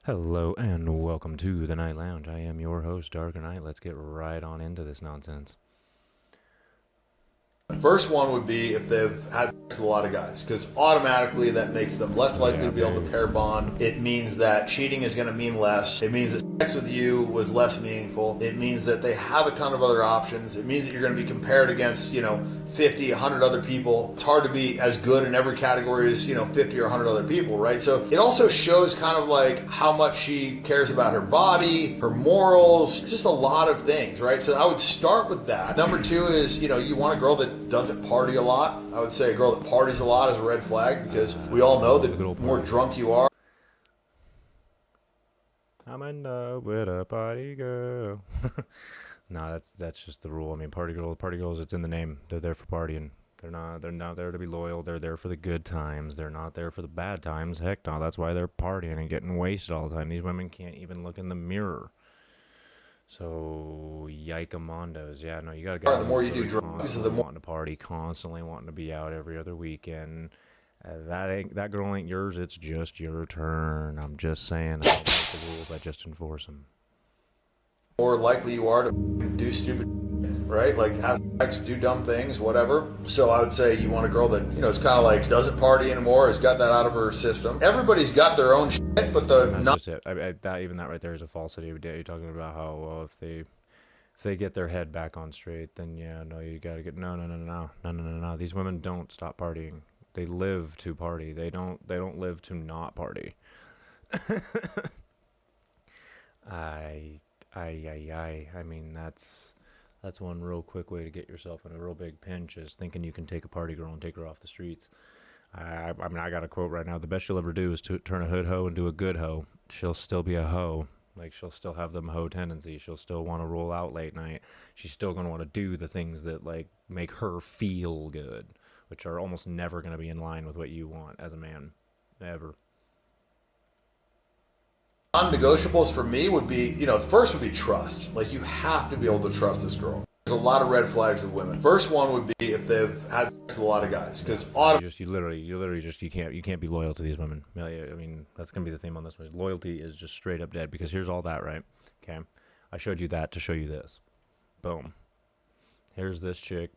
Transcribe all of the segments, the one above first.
Hello and welcome to the Night Lounge. I am your host, Darker Knight. Let's get right on into this nonsense. First one would be if they've had sex with a lot of guys, because automatically that makes them less likely to be able to pair bond. It means that cheating is going to mean less. It means that sex with you was less meaningful. It means that they have a ton of other options. It means that you're going to be compared against, 50, 100 other people. It's hard to be as good in every category as, 50 or 100 other people, right? So it also shows kind of like how much she cares about her body, her morals. It's just a lot of things, right? So I would start with that. Number two is, you want a girl that doesn't party a lot. I would say a girl that parties a lot is a red flag, because we all know that the more drunk you are. I'm in love with a party girl. No, that's just the rule. I mean, party girls, it's in the name. They're there for partying. They're not there to be loyal. They're there for the good times. They're not there for the bad times. Heck no, that's why they're partying and getting wasted all the time. These women can't even look in the mirror. So, yikemondos. Yeah, no, you gotta go. The more you do drugs, the more wanting to party, constantly wanting to be out every other weekend. That girl ain't yours. It's just your turn. I'm just saying. I don't make the rules. I just enforce them. More likely you are to do stupid, right? Like have sex, do dumb things, whatever. So I would say you want a girl that, it's kind of like doesn't party anymore, has got that out of her system. Everybody's got their own shit, but That's just it. That right there is a falsity. You're talking about how, well, if they get their head back on straight, then yeah, no, you gotta get no. These women don't stop partying. They live to party. They don't live to not party. I mean, that's one real quick way to get yourself in a real big pinch, is thinking you can take a party girl and take her off the streets. I mean, I got a quote right now. The best you'll ever do is to turn a hood hoe into a good hoe. She'll still be a hoe. Like, she'll still have them hoe tendencies. She'll still want to roll out late night. She's still going to want to do the things that, like, make her feel good, which are almost never going to be in line with what you want as a man. Ever. non-negotiables for me would be, the first would be trust. Like, you have to be able to trust this girl. There's a lot of red flags with women. First one would be if they've had sex with a lot of guys, because you can't be loyal to these women. I mean, that's gonna be the theme on this one. Loyalty is just straight up dead, because here's all that, right? Okay, I showed you that to show you this. Boom. Here's this chick.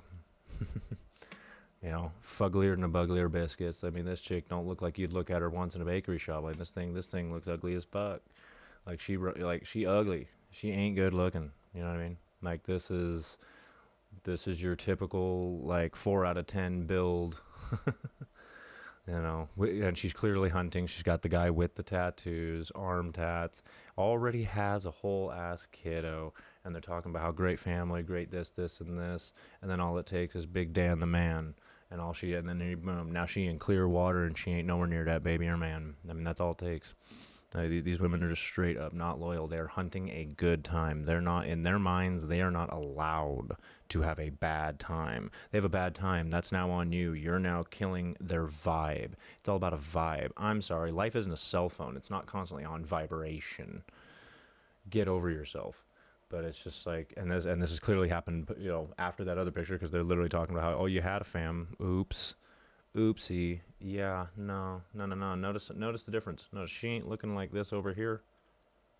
Fugglier than a buglier biscuits. I mean, this chick don't look like you'd look at her once in a bakery shop. Like, this thing looks ugly as fuck. Like, she ugly. She ain't good looking. You know what I mean? Like, this is your typical, like, 4 out of 10 build. And she's clearly hunting. She's got the guy with the tattoos, arm tats, already has a whole ass kiddo, and they're talking about how great family, great this, and this, and then all it takes is Big Dan the man, and then boom, now she in clear water, and she ain't nowhere near that baby or man. I mean, that's all it takes. These women are just straight up not loyal. They're hunting a good time. They're not, in their minds, they are not allowed to have a bad time. They have a bad time. That's now on you. You're now killing their vibe. It's all about a vibe. I'm sorry. Life isn't a cell phone. It's not constantly on vibration. Get over yourself. But it's just like, and this has clearly happened, after that other picture, because they're literally talking about how, oh, you had a fam. Oops. Oopsie. Yeah, no. Notice the difference. No, she ain't looking like this over here.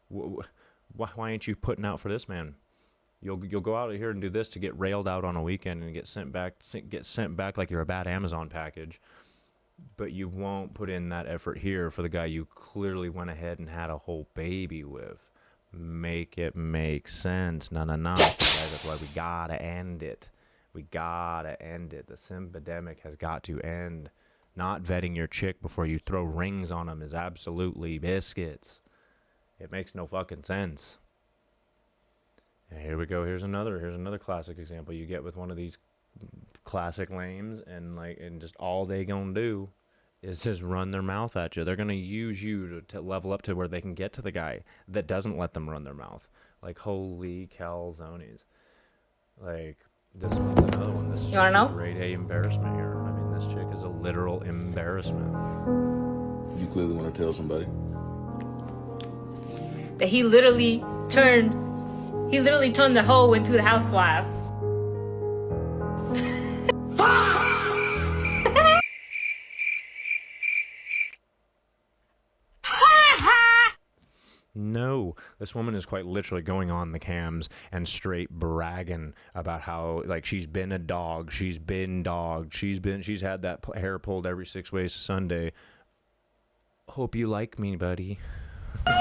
Why ain't you putting out for this man? You'll go out here and do this to get railed out on a weekend and get sent back like you're a bad Amazon package. But you won't put in that effort here for the guy you clearly went ahead and had a whole baby with. Make it make sense. No. Guys, that's why we gotta end it. We gotta end it. The sympidemic has got to end. Not vetting your chick before you throw rings on them is absolutely biscuits. It makes no fucking sense. And here we go. Here's another classic example you get with one of these classic lames, and just all they gonna do is just run their mouth at you. They're gonna use you to level up to where they can get to the guy that doesn't let them run their mouth. Like, holy calzones. Like, this one's another one. This is just a grade A embarrassment here. I mean, this chick is a literal embarrassment. You clearly want to tell somebody. That he literally turned the hoe into the housewife. No, this woman is quite literally going on the cams and straight bragging about how like she's been a dog, she's been dogged, she's had that hair pulled every 6 ways to Sunday. Hope you like me, buddy. Hope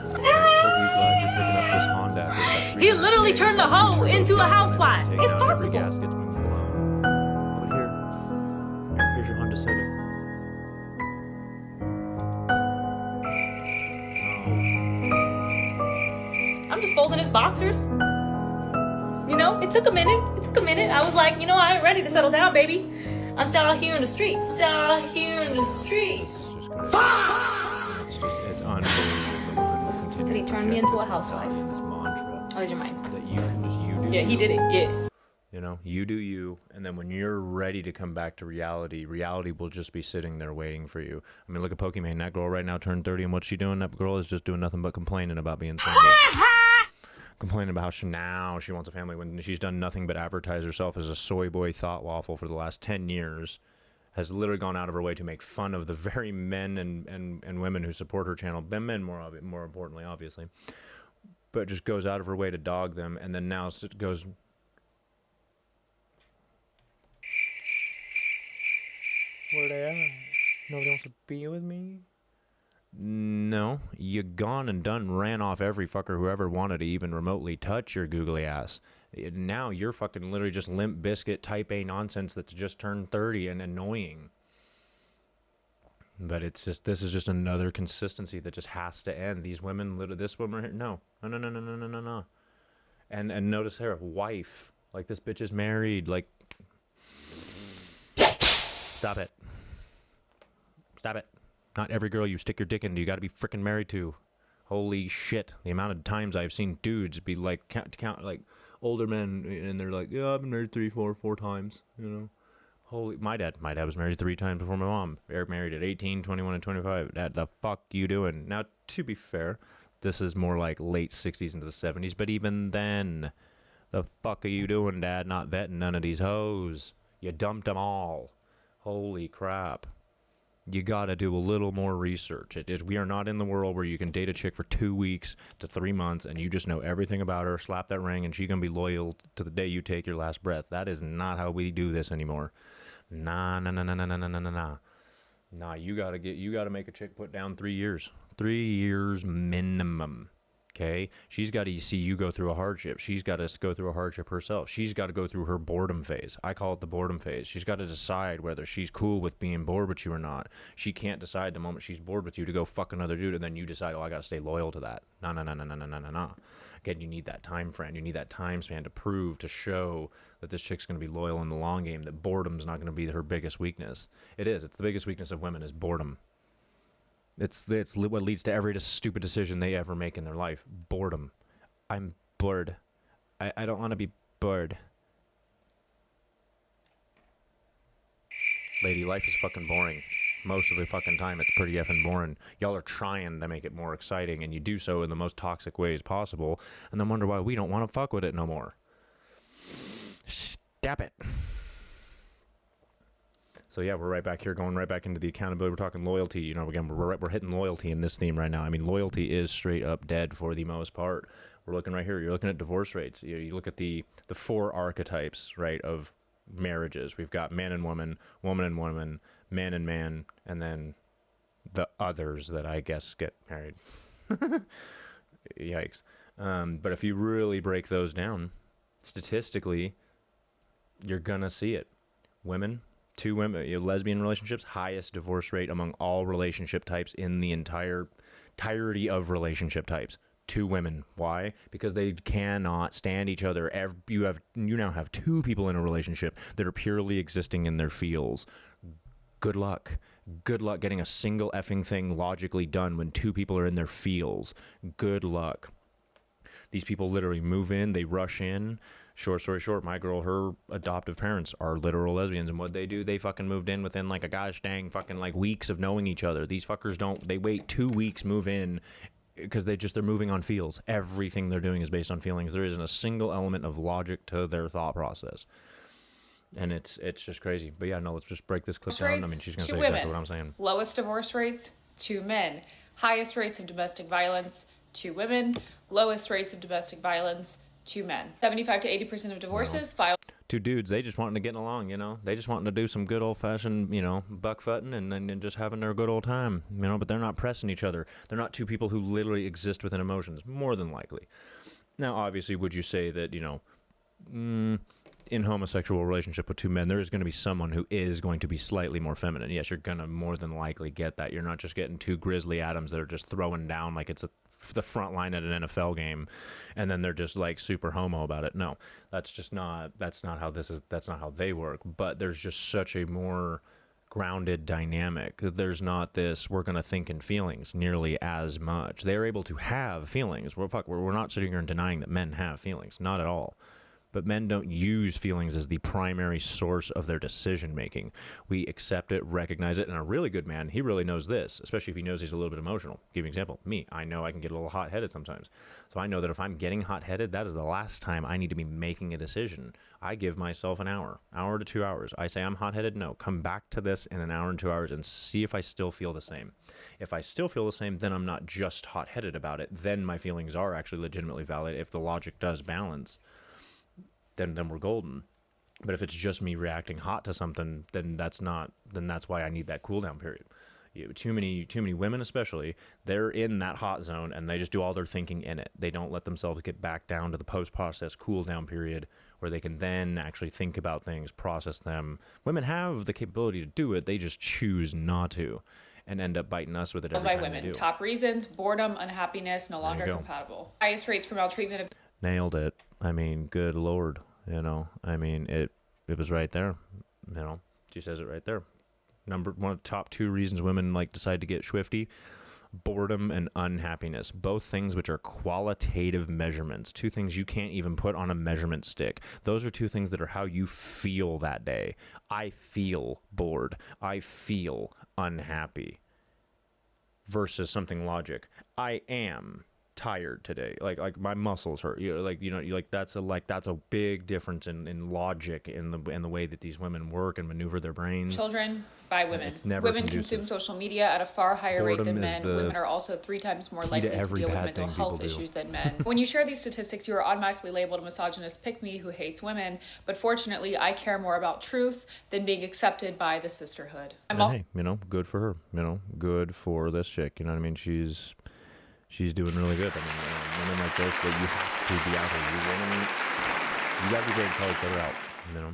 you're glad you're picking up this Honda. He literally turned the hoe into a housewife. It's Every possible. gasket's been blown. But here's your Honda Civic. I'm just folding his boxers. You know, it took a minute. I was like, you know, I ain't ready to settle down, baby. I'm still out here in the streets. This is just great. It's unbelievable. And he turned me into a housewife. This mantra Oh, is your mind? that you can just you do. Yeah, he did it. Yeah. You know, you do you, and then when you're ready to come back to reality, reality will just be sitting there waiting for you. I mean, look at Pokimane. That girl right now turned 30, and what's she doing? That girl is just doing nothing but complaining about being single. Complaining about how she wants a family when she's done nothing but advertise herself as a soy boy thought waffle for the last 10 years. Has literally gone out of her way to make fun of the very men and women who support her channel. Men more importantly, obviously. But just goes out of her way to dog them, and then now goes... Where they at? Nobody wants to be with me? No, you gone and done ran off every fucker who ever wanted to even remotely touch your googly ass. Now you're fucking literally just Limp Biscuit type A nonsense that's just turned 30 and annoying. But it's just, this is just another consistency that just has to end. These women, this woman here, no. And notice her wife, like this bitch is married, like, stop it. Stop it. Not every girl you stick your dick into, you gotta be freaking married to. Holy shit. The amount of times I've seen dudes be like, count like, older men, and they're like, yeah, I've been married 4 times, you know. Holy, my dad was married 3 times before my mom. Eric married at 18, 21, and 25. Dad, the fuck you doing? Now, to be fair, this is more like late 60s into the 70s, but even then, the fuck are you doing, Dad? Not vetting none of these hoes. You dumped them all. Holy crap. You gotta do a little more research. We are not in the world where you can date a chick for 2 weeks to 3 months and you just know everything about her, slap that ring, and she's gonna be loyal to the day you take your last breath. That is not how we do this anymore. Nah. Nah, you gotta make a chick put down 3 years. 3 years minimum. Okay? She's got to see you go through a hardship. She's got to go through a hardship herself. She's got to go through her boredom phase. I call it the boredom phase. She's got to decide whether she's cool with being bored with you or not. She can't decide the moment she's bored with you to go fuck another dude, and then you decide, oh, I got to stay loyal to that. No. Again, you need that time frame. You need that time span to prove, to show that this chick's going to be loyal in the long game, that boredom's not going to be her biggest weakness. It is. It's the biggest weakness of women is boredom. It's what leads to every stupid decision they ever make in their life. Boredom. I'm bored. I don't want to be bored. Lady, life is fucking boring. Most of the fucking time, it's pretty effing boring. Y'all are trying to make it more exciting, and you do so in the most toxic ways possible, and then wonder why we don't want to fuck with it no more. Stop it. So yeah, we're right back here, going right back into the accountability. We're talking loyalty. You know, again, we're hitting loyalty in this theme right now. I mean, loyalty is straight up dead for the most part. We're looking right here. You're looking at divorce rates. You look at the 4 archetypes, right, of marriages. We've got man and woman, woman and woman, man and man, and then the others that I guess get married. Yikes. But if you really break those down, statistically, you're gonna see it. Women. 2 women, lesbian relationships, highest divorce rate among all relationship types in the entirety of relationship types. 2 women. Why? Because they cannot stand each other. You now have 2 people in a relationship that are purely existing in their feels. Good luck. Good luck getting a single effing thing logically done when 2 people are in their feels. Good luck. These people literally move in, they rush in. Short story short, my girl, her adoptive parents are literal lesbians, and what they do, they fucking moved in within like a gosh dang fucking like weeks of knowing each other. These fuckers they wait 2 weeks, move in, because they're moving on feels. Everything they're doing is based on feelings. There isn't a single element of logic to their thought process. And it's just crazy. But yeah, no, let's just break this clip down. I mean, she's going to say exactly what I'm saying. Lowest divorce rates, 2 men. Highest rates of domestic violence, to women. Lowest rates of domestic violence to men. 75 to 80% of divorces filed. Two dudes, they just wanting to get along, you know. They just wanting to do some good old-fashioned, you know, buck-futting and just having their good old time, you know. But they're not pressing each other. They're not two people who literally exist within emotions, more than likely. Now, obviously, would you say that, you know, in homosexual relationship with two men, there is going to be someone who is going to be slightly more feminine. Yes, you're going to more than likely get that. You're not just getting two grizzly Adams that are just throwing down like it's the front line at an NFL game, and then they're just like super homo about it. No, that's not how they work. But there's just such a more grounded dynamic. There's not this we're going to think in feelings nearly as much. They're able to have feelings. We're not sitting here and denying that men have feelings, not at all. But men don't use feelings as the primary source of their decision making. We accept it, recognize it, and a really good man, he really knows this, especially if he knows he's a little bit emotional. Give you an example. Me, I know I can get a little hot-headed sometimes. So I know that if I'm getting hot-headed, that is the last time I need to be making a decision. I give myself an hour to 2 hours. I say I'm hot-headed, no. Come back to this in an hour and 2 hours and see if I still feel the same. If I still feel the same, then I'm not just hot-headed about it. Then my feelings are actually legitimately valid if the logic does balance. Then we're golden. But if it's just me reacting hot to something, then that's why I need that cool down period. Too many women especially, they're in that hot zone and they just do all their thinking in it. They don't let themselves get back down to the post-process cool down period where they can then actually think about things, process them. Women have the capability to do it, they just choose not to and end up biting us with it every by time women. they do. Top reasons: boredom, unhappiness, no longer compatible. Highest rates for maltreatment of Nailed it. I mean, good Lord, you know. I mean, it was right there. You know, she says it right there. One of the top two reasons women like decide to get swifty: boredom and unhappiness. Both things which are qualitative measurements. Two things you can't even put on a measurement stick. Those are two things that are how you feel that day. I feel bored. I feel unhappy. Versus something logic. I am tired today, like my muscles hurt, that's a big difference in logic in the way that these women work and maneuver their brains. Children by women. It's never women conducive. consume social media at a far higher rate than men. Women are also 3 times more likely to deal with mental health issues than men. When you share these statistics, you are automatically labeled a misogynist pick-me who hates women, but fortunately I care more about truth than being accepted by the sisterhood. Hey, you know, good for her, you know, good for this chick, you know what I mean? She's doing really good. I mean, women like this, that you have to be out here. You got to be great to call each other out. You know,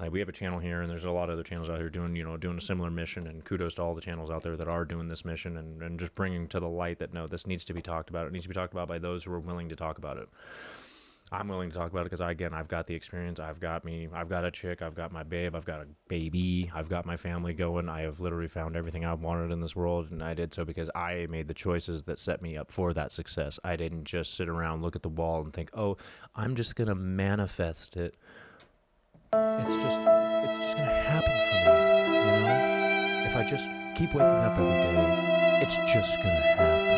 like we have a channel here, and there's a lot of other channels out here doing a similar mission. And kudos to all the channels out there that are doing this mission and just bringing to the light that no, this needs to be talked about. It needs to be talked about by those who are willing to talk about it. I'm willing to talk about it because I've got the experience. I've got a chick, I've got my babe, I've got a baby, I've got my family going. I have literally found everything I've wanted in this world, and I did so because I made the choices that set me up for that success. I didn't just sit around, look at the wall, and think, oh, I'm just gonna manifest it. It's just gonna happen for me, you know? If I just keep waking up every day, it's just gonna happen.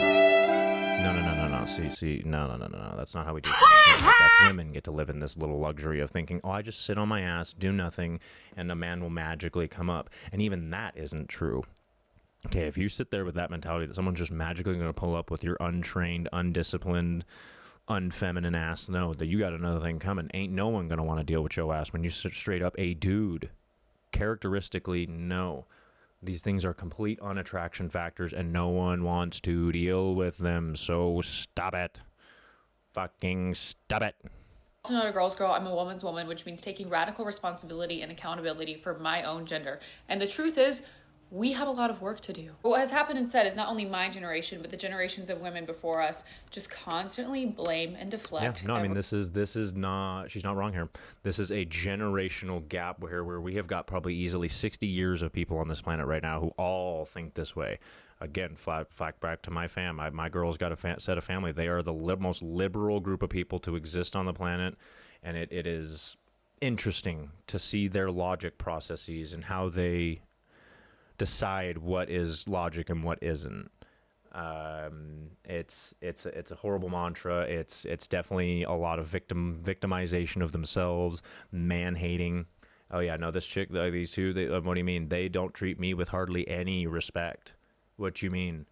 No. See, no. That's not how we do things. That's women get to live in this little luxury of thinking, oh, I just sit on my ass, do nothing, and a man will magically come up. And even that isn't true. Okay, if you sit there with that mentality that someone's just magically going to pull up with your untrained, undisciplined, unfeminine ass, no, that you got another thing coming. Ain't no one going to want to deal with your ass when you sit straight up a dude. Characteristically, no. These things are complete unattraction factors, and no one wants to deal with them, so stop it. Fucking stop it. I'm not a girl's girl, I'm a woman's woman, which means taking radical responsibility and accountability for my own gender. And the truth is, we have a lot of work to do. What has happened instead is not only my generation, but the generations of women before us just constantly blame and deflect. Yeah, no, I mean, this is not, she's not wrong here. This is a generational gap where we have got probably easily 60 years of people on this planet right now who all think this way. Again, flat back to my fam. My girl's got a set of family. They are the most liberal group of people to exist on the planet, and it is interesting to see their logic processes and how they decide what is logic and what isn't. It's a horrible mantra. It's definitely a lot of victimization of themselves, man hating. Oh yeah, no, this chick, these two. What do you mean? They don't treat me with hardly any respect. What you mean?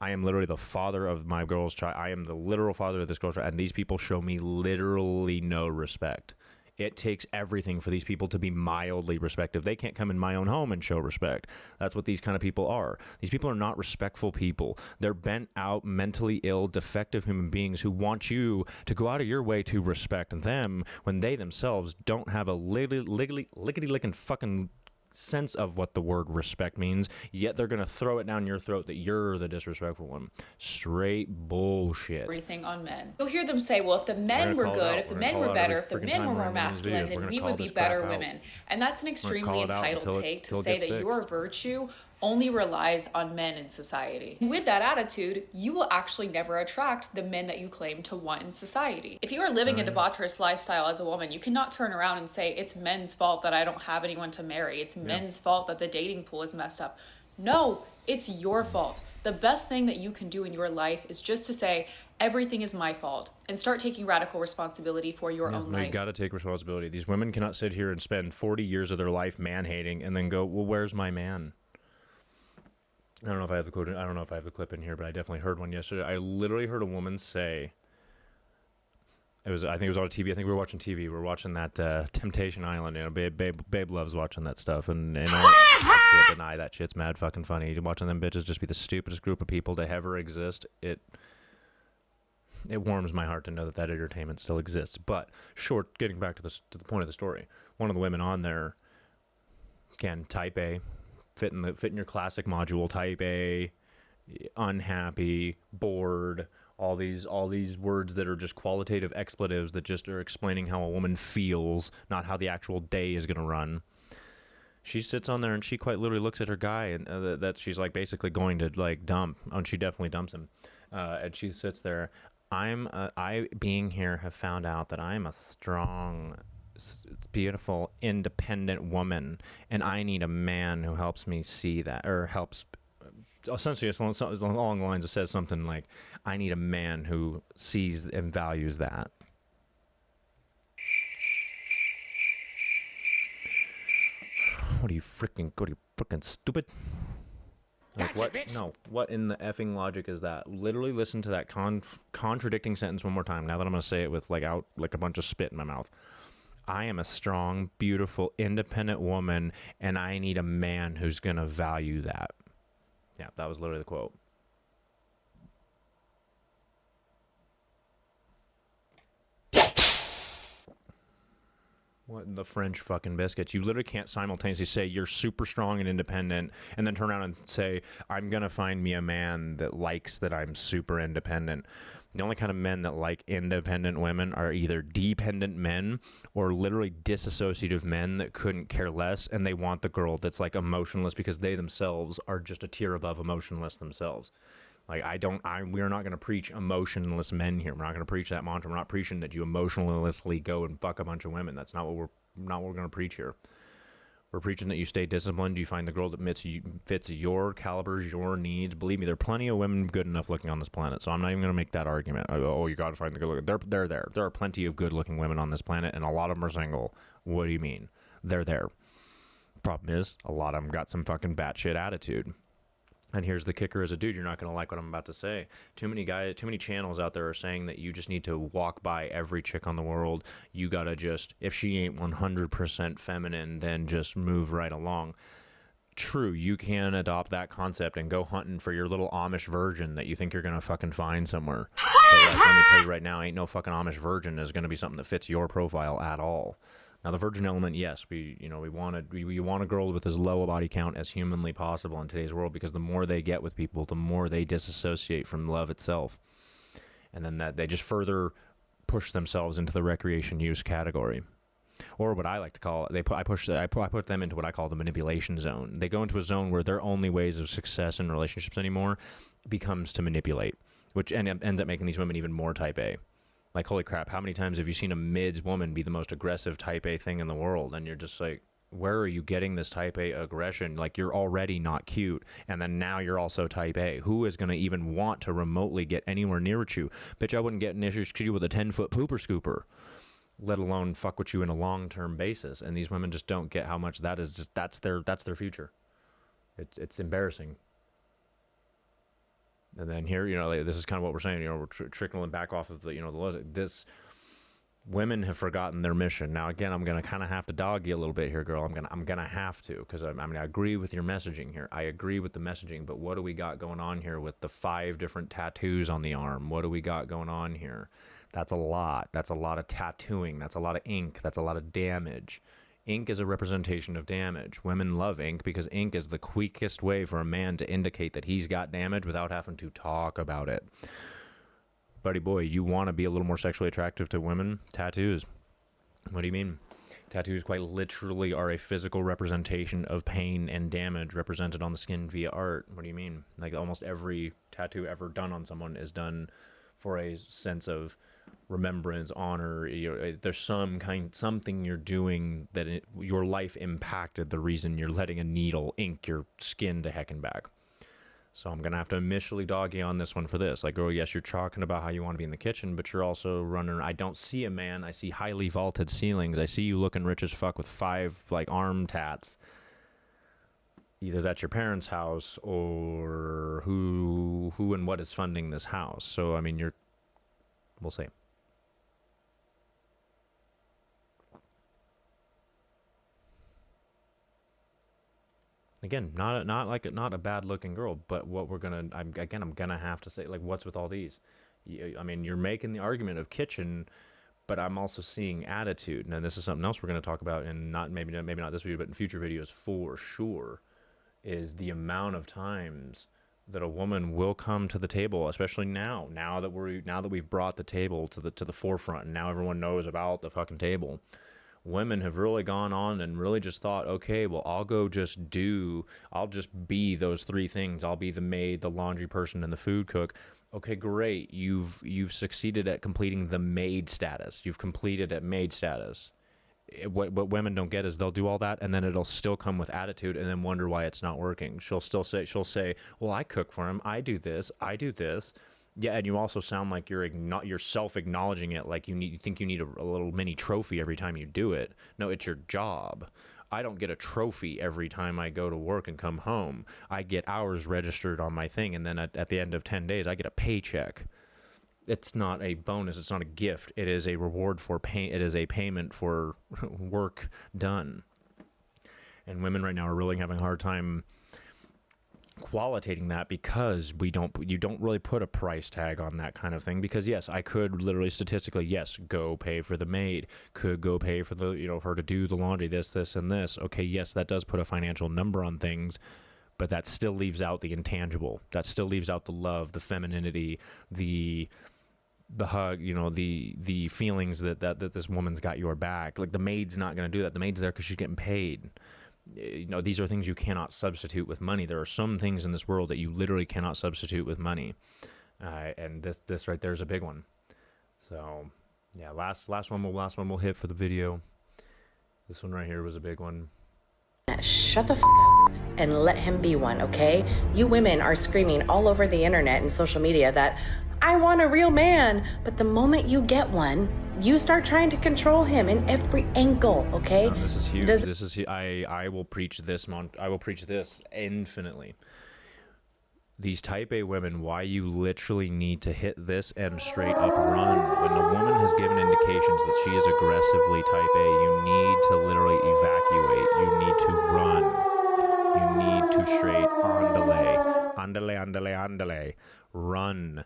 I am literally the father of my girl's child. I am the literal father of this girl's child, and these people show me literally no respect. It takes everything for these people to be mildly respectful. They can't come in my own home and show respect. That's what these kind of people are. These people are not respectful people. They're bent out, mentally ill, defective human beings who want you to go out of your way to respect them when they themselves don't have a lickety-licking fucking sense of what the word respect means, yet they're going to throw it down your throat that you're the disrespectful one. Straight bullshit. Everything on men. You'll hear them say, well, if the men were good, if the men were better, if the men were more masculine, then we would be better women. And that's an extremely entitled take to say that your virtue only relies on men in society. With that attitude, you will actually never attract the men that you claim to want in society. If you are living a debaucherous lifestyle as a woman, you cannot turn around and say, it's men's fault that I don't have anyone to marry. It's men's fault that the dating pool is messed up. No, it's your fault. The best thing that you can do in your life is just to say, everything is my fault, and start taking radical responsibility for your own life. You got to take responsibility. These women cannot sit here and spend 40 years of their life man-hating and then go, well, where's my man? I don't know if I have the quote. I don't know if I have the clip in here, but I definitely heard one yesterday. I literally heard a woman say, I think it was on TV. I think we were watching TV. We were watching that Temptation Island. You know, babe loves watching that stuff, and I can't deny that shit's mad fucking funny. Watching them bitches just be the stupidest group of people to ever exist. It warms my heart to know that entertainment still exists. But getting back to the point of the story, one of the women on there, again, type A. Fit in your classic module, type A, unhappy, bored, all these words that are just qualitative expletives that just are explaining how a woman feels, not how the actual day is going to run. She sits on there and she quite literally looks at her guy and that she's like basically going to like dump, and she definitely dumps him. And she sits there. I being here have found out that I'm a strong, beautiful, independent woman, and I need a man who helps me see that, or helps, essentially along the lines of says something like, I need a man who sees and values that. What are you freaking stupid? Like, what? No, what in the effing logic is that? Literally listen to that contradicting sentence one more time, now that I'm going to say it with like a bunch of spit in my mouth. I am a strong, beautiful, independent woman, and I need a man who's going to value that. Yeah, that was literally the quote. What in the French fucking biscuits? You literally can't simultaneously say you're super strong and independent and then turn around and say, I'm going to find me a man that likes that I'm super independent. The only kind of men that like independent women are either dependent men or literally disassociative men that couldn't care less, and they want the girl that's like emotionless because they themselves are just a tier above emotionless themselves. Like, we're not going to preach emotionless men here. We're not going to preach that mantra. We're not preaching that you emotionlessly go and fuck a bunch of women. That's not what we're going to preach here. We're preaching that you stay disciplined. You find the girl that fits your calibers, your needs. Believe me, there are plenty of women good enough looking on this planet. So I'm not even going to make that argument. Oh, you got to find the good looking. They're there. There are plenty of good looking women on this planet, and a lot of them are single. What do you mean? They're there. Problem is, a lot of them got some fucking batshit attitude. And here's the kicker: as a dude, you're not going to like what I'm about to say. Too many channels out there are saying that you just need to walk by every chick on the world. You got to just, if she ain't 100% feminine, then just move right along. True, you can adopt that concept and go hunting for your little Amish virgin that you think you're going to fucking find somewhere. But like, let me tell you right now, ain't no fucking Amish virgin is going to be something that fits your profile at all. Now, the virgin element, yes, we want a girl with as low a body count as humanly possible in today's world, because the more they get with people, the more they disassociate from love itself, and then that they just further push themselves into the recreation use category, or what I like to call it. I put them into what I call the manipulation zone. They go into a zone where their only ways of success in relationships anymore becomes to manipulate, which ends up making these women even more type A. Like, holy crap, how many times have you seen a mids woman be the most aggressive type A thing in the world? And you're just like, where are you getting this type A aggression? Like, you're already not cute, and then now you're also type A. Who is going to even want to remotely get anywhere near at you? Bitch, I wouldn't get an issue with you with a 10-foot pooper scooper, let alone fuck with you in a long-term basis. And these women just don't get how much that is just, that's their future. It's embarrassing. And then here, like, this is kind of what we're saying. We're trickling back off of the, this. Women have forgotten their mission. Now, again, I'm gonna kind of have to dog you a little bit here, girl. I'm gonna have to, because I agree with your messaging here. I agree with the messaging, but what do we got going on here with the 5 different tattoos on the arm? What do we got going on here? That's a lot. That's a lot of tattooing. That's a lot of ink. That's a lot of damage. Ink is a representation of damage. Women love ink because ink is the quickest way for a man to indicate that he's got damage without having to talk about it. Buddy boy, you want to be a little more sexually attractive to women? Tattoos. What do you mean? Tattoos quite literally are a physical representation of pain and damage represented on the skin via art. What do you mean? Like, almost every tattoo ever done on someone is done for a sense of remembrance, honor. There's something you're doing that your life impacted the reason you're letting a needle ink your skin to heck and back. So I'm going to have to initially dog you on this one for this. Like, girl, yes, you're talking about how you want to be in the kitchen, but you're also running. I don't see a man. I see highly vaulted ceilings. I see you looking rich as fuck with 5, like, arm tats. Either that's your parents' house or who and what is funding this house. So, I mean, we'll see. Again, not a bad looking girl, but what I'm gonna have to say, like, what's with all these? I mean, you're making the argument of kitchen, but I'm also seeing attitude. Now, this is something else we're gonna talk about in maybe not this video, but in future videos for sure. Is the amount of times that a woman will come to the table, especially now that we've brought the table to the forefront, and now everyone knows about the fucking table. Women have really gone on and really just thought, okay, well, I'll just be those 3 things. I'll be the maid, the laundry person, and the food cook. Okay, great. You've succeeded at completing the maid status. You've completed at maid status. What women don't get is they'll do all that, and then it'll still come with attitude, and then wonder why it's not working. She'll say, well, I cook for him. I do this. Yeah, and you also sound like you're self-acknowledging it, like you think you need a little mini trophy every time you do it. No, it's your job. I don't get a trophy every time I go to work and come home. I get hours registered on my thing, and then at the end of 10 days, I get a paycheck. It's not a bonus. It's not a gift. It is a reward for pay. It is a payment for work done. And women right now are really having a hard time qualitating that, because you don't really put a price tag on that kind of thing. Because yes, I could literally statistically, yes, go pay for the maid, could go pay for the her to do the laundry, this and this. Okay, yes, that does put a financial number on things, but that still leaves out the intangible. That still leaves out the love, the femininity, the hug, the feelings that this woman's got your back. Like, the maid's not going to do that. The maid's there because she's getting paid. These are things you cannot substitute with money. There are some things in this world that you literally cannot substitute with money, and this right there is a big one. So yeah, last one we'll hit for the video. This one right here was a big one. Shut the fuck up and let him be one, okay? You women are screaming all over the internet and social media that I want a real man, but the moment you get one, you start trying to control him in every angle, okay? This is huge. I will preach this. I will preach this infinitely. These type A women, why you literally need to hit this and straight up run. When a woman has given indications that she is aggressively type A, you need to literally evacuate. You need to run. You need to straight andale, run.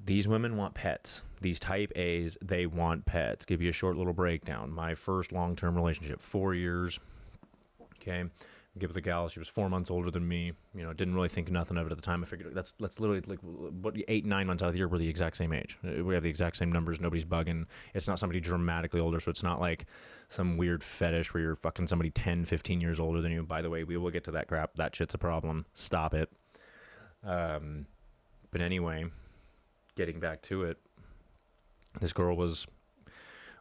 These women want pets. These type A's, they want pets. Give you a short little breakdown. My first long-term relationship, 4 years. Okay. Give the gal, she was 4 months older than me. Didn't really think nothing of it at the time. I figured that's literally like what 8, 9 months out of the year, we're the exact same age. We have the exact same numbers. Nobody's bugging. It's not somebody dramatically older, so it's not like some weird fetish where you're fucking somebody 10, 15 years older than you. By the way, we will get to that crap. That shit's a problem. Stop it. But anyway, getting back to it, this girl was,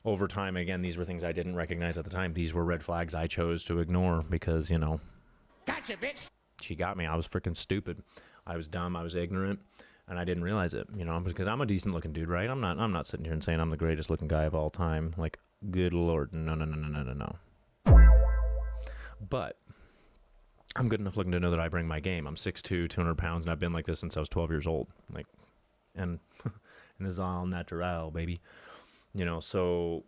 over time, again, these were things I didn't recognize at the time. These were red flags I chose to ignore because, gotcha, bitch. She got me. I was freaking stupid. I was dumb. I was ignorant, and I didn't realize it. Because I'm a decent looking dude, right? I'm not sitting here and saying I'm the greatest looking guy of all time. Like, good lord, no. But I'm good enough looking to know that I bring my game. I'm 6'2", 200 pounds, and I've been like this since I was 12 years old. Like, and and this is all natural, baby. You know, so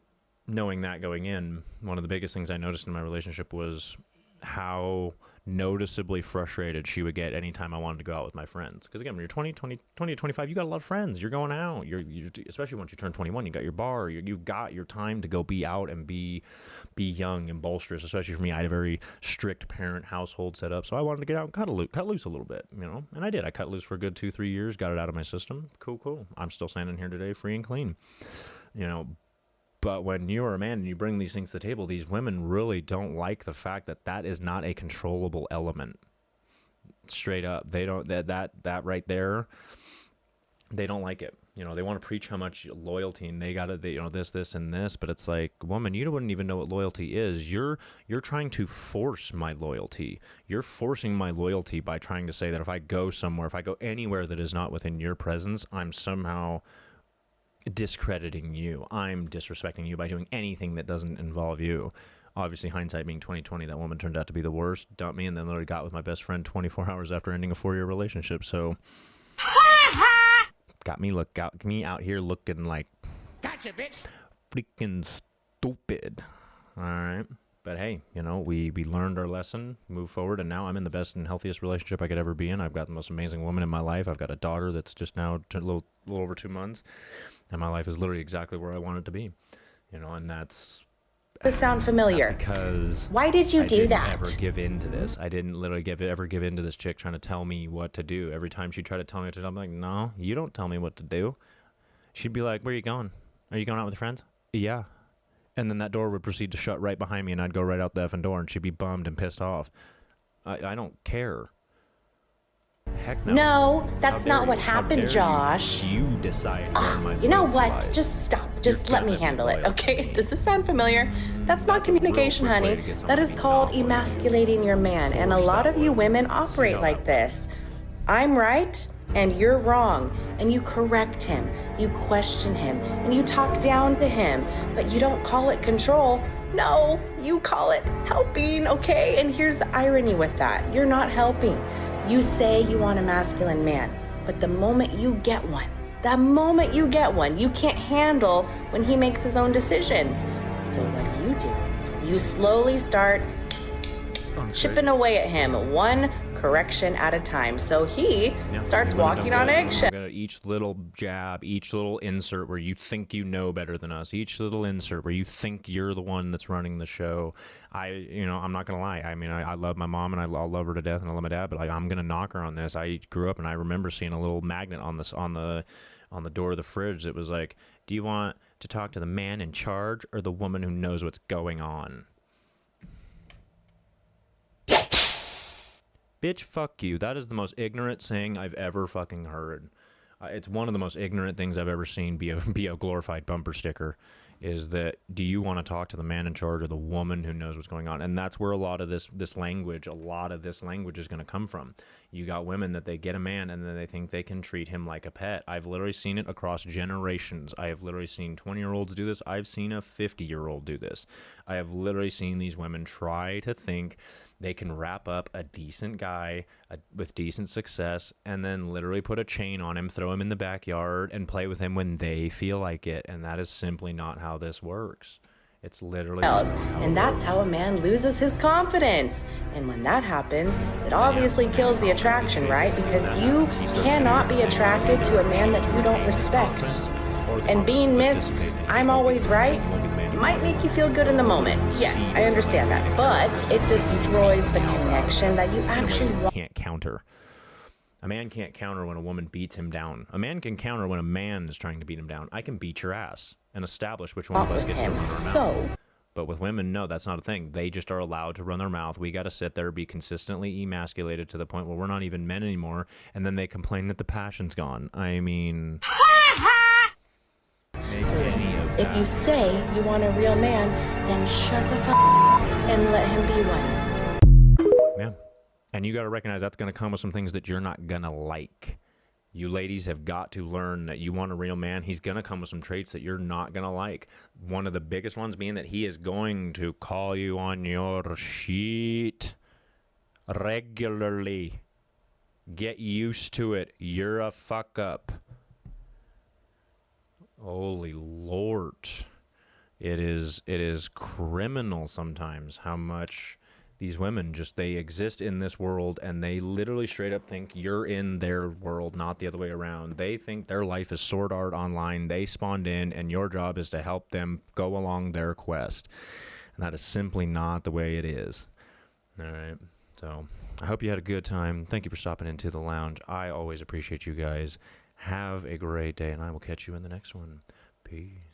knowing that going in, one of the biggest things I noticed in my relationship was how noticeably frustrated she would get anytime I wanted to go out with my friends. Because again, when you're 20 to 25, you got a lot of friends. You're going out. You're especially once you turn 21, you got your bar. You've got your time to go be out and be young and bolsterous. Especially for me, I had a very strict parent household set up, so I wanted to get out and cut loose a little bit, you know. And I did. I cut loose for a good 2-3 years, got it out of my system. Cool. I'm still standing here today, free and clean, you know. But when you're a man and you bring these things to the table, these women really don't like the fact that that is not a controllable element. Straight up, they don't. That right there, they don't like it. You know, they want to preach how much loyalty and they this and this, but it's like, woman, you wouldn't even know what loyalty is. You're trying to force my loyalty. You're forcing my loyalty by trying to say that if I go somewhere, if I go anywhere that is not within your presence, I'm somehow discrediting you. I'm disrespecting you by doing anything that doesn't involve you. Obviously, hindsight being 2020, that woman turned out to be the worst, dumped me, and then literally got with my best friend 24 hours after ending a 4-year relationship. So got me out here looking like gotcha, bitch, freaking stupid. All right. But hey, you know, we learned our lesson, moved forward, and now I'm in the best and healthiest relationship I could ever be in. I've got the most amazing woman in my life. I've got a daughter that's just now a little over 2 months, and my life is literally exactly where I want it to be. You know, and that's... Does this sound familiar? Because why did you do that? I didn't ever give in to this. I didn't literally ever give in to this chick trying to tell me what to do. Every time she tried to tell me what to do, I'm like, no, you don't tell me what to do. She'd be like, where are you going? Are you going out with your friends? Yeah. And then that door would proceed to shut right behind me, and I'd go right out the effing door, and she'd be bummed and pissed off. I don't care. Heck no. No, that's not what happened, Josh. You decide where my you know loyalty what? lies. Just stop. Just You're let me gonna be handle it, loyal. okay? Does this sound familiar? That's not communication, real quick way honey. to get That is somebody called not loyal. emasculating your man, and a Force lot that of you loyalty. women See operate how like that this. I'm right, and you're wrong, and you correct him, you question him, and you talk down to him, but you don't call it control. No, you call it helping, okay? And here's the irony with that. You're not helping. You say you want a masculine man, but the moment you get one, you can't handle when he makes his own decisions. So what do? You slowly start chipping away at him, one correction at a time. So he starts walking on eggshells. Each little jab, each little insert where you think you know better than us, each little insert where you think you're the one that's running the show. I'm not gonna lie. I mean, I love my mom and I'll love her to death, and I love my dad, but like, I'm gonna knock her on this. I grew up and I remember seeing a little magnet on the door of the fridge that was like, do you want to talk to the man in charge or the woman who knows what's going on? Bitch, fuck you. That is the most ignorant saying I've ever fucking heard. It's one of the most ignorant things I've ever seen be a glorified bumper sticker, is that, do you want to talk to the man in charge or the woman who knows what's going on? And that's where a lot of this language is going to come from. You got women that they get a man and then they think they can treat him like a pet. I've literally seen it across generations. I have literally seen 20-year-olds do this. I've seen a 50-year-old do this. I have literally seen these women try to think they can wrap up a decent guy with decent success and then literally put a chain on him, throw him in the backyard, and play with him when they feel like it. And that is simply not how this works. It's literally just not how And it that's works. how a man loses his confidence. And when that happens, it obviously kills the attraction, right? Because you cannot be attracted to a man that you don't respect. And being Miss I'm always right might make you feel good in the moment. Yes, I understand that. But it destroys the connection that you actually want. Can't counter. A man can't counter when a woman beats him down. A man can counter when a man is trying to beat him down. I can beat your ass and establish which one of us with gets to him. run our So mouth. But with women, no, that's not a thing. They just are allowed to run their mouth. We got to sit there, be consistently emasculated to the point where we're not even men anymore, and then they complain that the passion's gone. I mean... if you say you want a real man, then shut the fuck up and let him be one. Yeah. And you got to recognize that's going to come with some things that you're not going to like. You ladies have got to learn that you want a real man. He's going to come with some traits that you're not going to like. One of the biggest ones being that he is going to call you on your shit regularly. Get used to it. You're a fuck up. Holy Lord. It is criminal sometimes how much these women just, they exist in this world and they literally straight up think you're in their world, not the other way around. They think their life is sword art online. They spawned in and your job is to help them go along their quest. And that is simply not the way it is. All right. So I hope you had a good time. Thank you for stopping into the lounge. I always appreciate you guys. Have a great day and I will catch you in the next one. Peace.